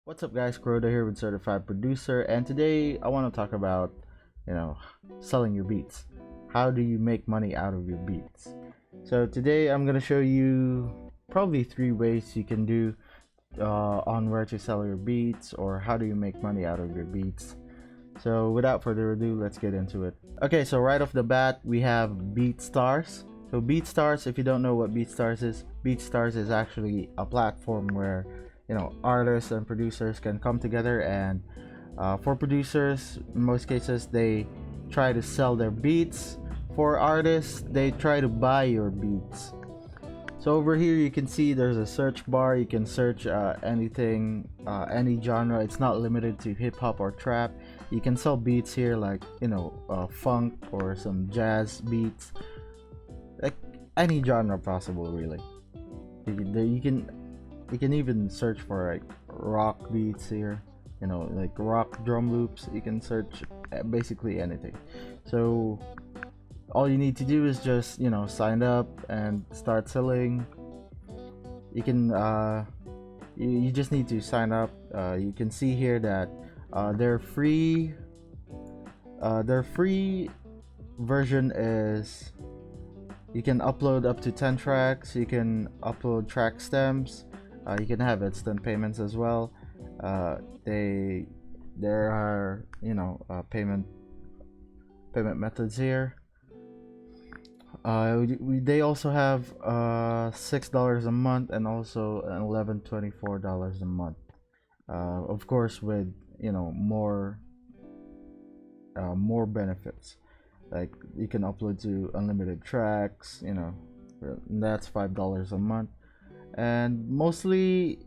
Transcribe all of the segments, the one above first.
What's up guys, Kuroda here with Certified Producer, and today I want to talk about, selling your beats. How do you make money out of your beats? So today I'm going to show you probably 3 ways you can do on where to sell your beats, or how do you make money out of your beats. So without further ado, let's get into it. Okay, so right off the bat we have Beatstars. So Beatstars, if you don't know what Beatstars is actually a platform where artists and producers can come together, and for producers, in most cases, they try to sell their beats. For artists, they try to buy your beats. So over here you can see there's a search bar. You can search anything, any genre. It's not limited to hip-hop or trap. You can sell beats here, like funk or some jazz beats, like any genre possible, really. You can even search for like rock beats here, like rock drum loops. You can search basically anything. So all you need to do is just sign up and start selling. You can you just need to sign up. You can see here that their free version is you can upload up to 10 tracks. You can upload track stems. You can have instant payments as well. There are payment methods here. They also have $6 a month and also an $11.24 a month. Of course, with more benefits, like you can upload to unlimited tracks. That's $5 a month. And mostly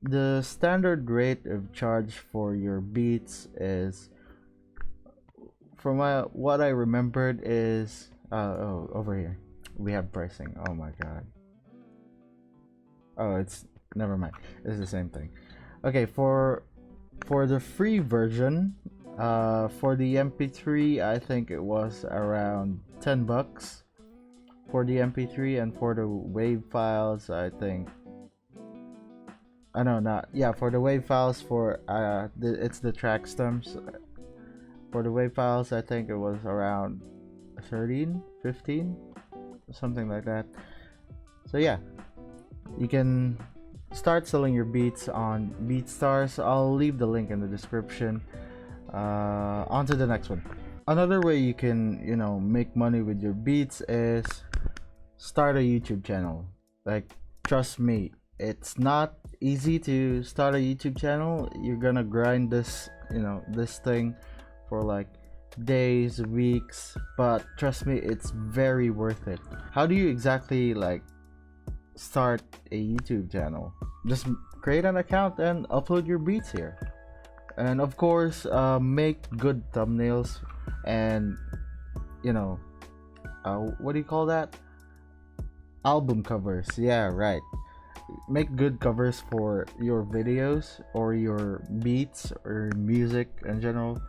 the standard rate of charge for your beats is, from what I remembered, is over here we have pricing. Oh my god. Oh, it's never mind. It's the same thing. Okay, for the free version, for the MP3, I think it was around $10 for the MP3, and for the WAV files, I think, for the WAV files, for it's the track stems. For the WAV files, I think it was around 13, 15, something like that. So yeah, you can start selling your beats on Beatstars. I'll leave the link in the description. On to the next one. Another way you can make money with your beats is start a YouTube channel. Like, trust me, it's not easy to start a YouTube channel. You're gonna grind this this thing for like days, weeks, but trust me, it's very worth it. How do you exactly like start a YouTube channel? Just create an account and upload your beats here, and of course make good thumbnails and what do you call that? Album covers. Yeah, right. Make good covers for your videos or your beats or music in general.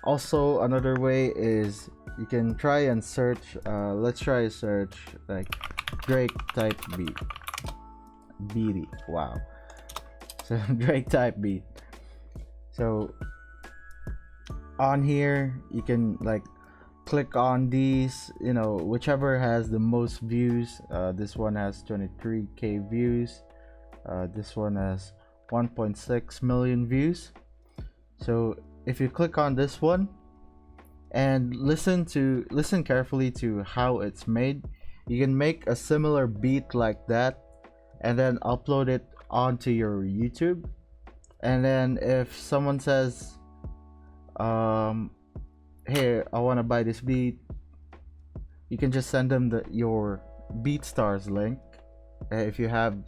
Also, another way is you can try and search, let's try a search like Drake type beat. Beaty. Wow. So Drake type beat. So on here you can like click on these, whichever has the most views. This one has 23k views. This one has 1.6 million views. So if you click on this one and listen carefully to how it's made, you can make a similar beat like that and then upload it onto your YouTube. And then if someone says, hey, I want to buy this beat, you can just send them your Beatstars link. If you have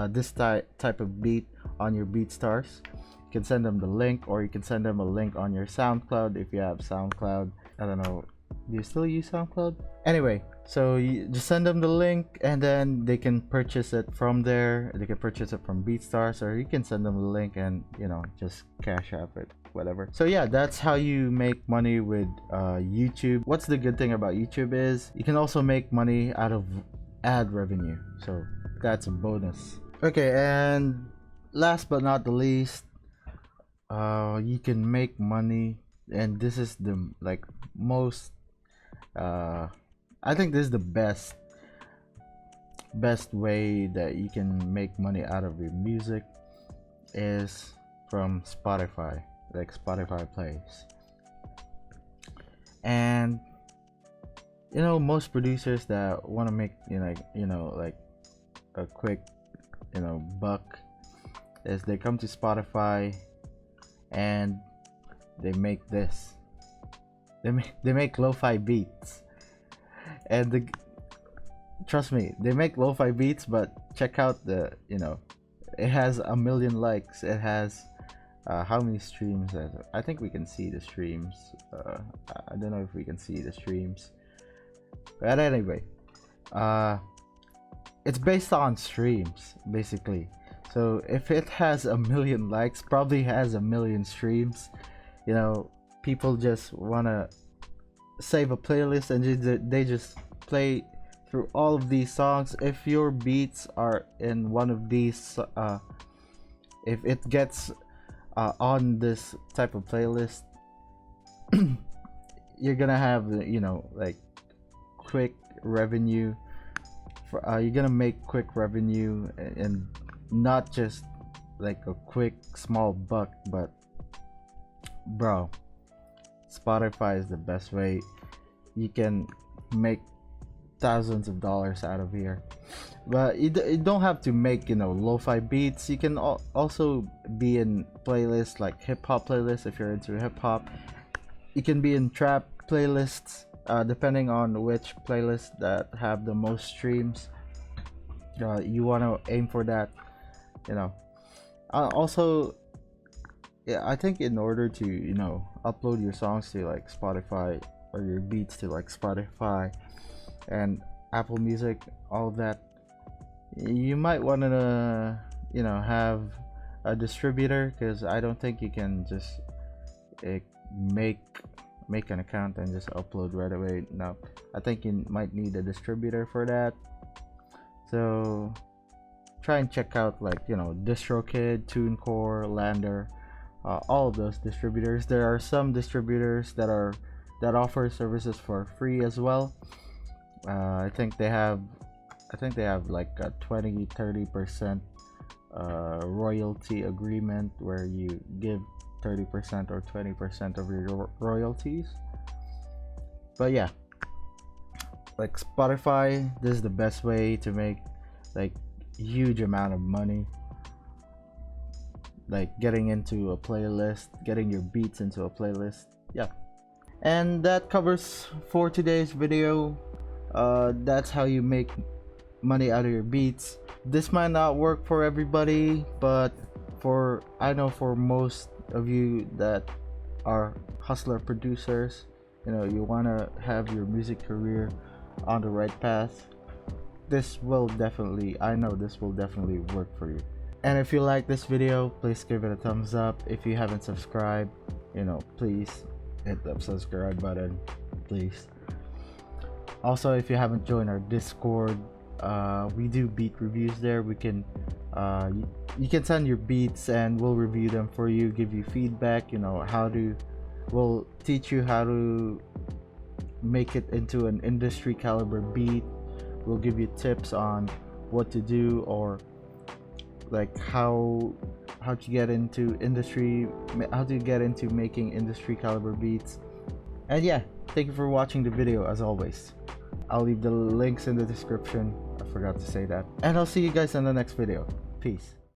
this type of beat on your Beatstars, you can send them the link, or you can send them a link on your SoundCloud if you have SoundCloud. I don't know, do you still use SoundCloud? Anyway, so you just send them the link, and then they can purchase it from there. They can purchase it from Beatstars, or you can send them the link and just cash app it, whatever. So yeah, that's how you make money with YouTube. What's the good thing about YouTube is you can also make money out of ad revenue, so that's a bonus. Okay, and last but not the least, you can make money, and this is the like most I think this is the best way that you can make money out of your music is from Spotify, like Spotify plays. And most producers that want to make like a quick buck is they come to Spotify and they make this. They make lo-fi beats, and trust me, they make lo-fi beats. But check out it has 1 million likes. It has how many streams? I think we can see the streams. I don't know if we can see the streams, but anyway, it's based on streams basically. So if it has 1 million likes, probably has 1 million streams. People just wanna save a playlist and they just play through all of these songs. If your beats are in one of these, if it gets on this type of playlist, you're gonna have like quick revenue. You're gonna make quick revenue, and not just like a quick small buck, but bro, Spotify is the best way. You can make thousands of dollars out of here. But you don't have to make lo-fi beats. You can also be in playlists like hip-hop playlists if you're into hip-hop. You can be in trap playlists, depending on which playlist that have the most streams. You want to aim for that. Also, yeah, I think in order to upload your songs to like Spotify, or your beats to like Spotify and Apple Music, all of that, you might want to have a distributor, because I don't think you can just make an account and just upload right away. No, I think you might need a distributor for that. So try and check out like DistroKid, TuneCore, Lander, all of those distributors. There are some distributors that offer services for free as well. I think they have like a 20-30% royalty agreement, where you give 30% or 20% of your royalties. But yeah, like Spotify, this is the best way to make like huge amount of money, like getting into a playlist, getting your beats into a playlist. Yeah, and that covers for today's video. That's how you make money out of your beats. This might not work for everybody, but I know for most of you that are hustler producers, you want to have your music career on the right path, I know this will definitely work for you. And if you like this video, please give it a thumbs up. If you haven't subscribed, please hit the subscribe button, please. Also, if you haven't joined our Discord, we do beat reviews there. We can you can send your beats and we'll review them for you, give you feedback. We'll teach you how to make it into an industry caliber beat. We'll give you tips on what to do, or like how to get into making industry caliber beats. And yeah, thank you for watching the video. As always, I'll leave the links in the description. I forgot to say that. And I'll see you guys in the next video. Peace.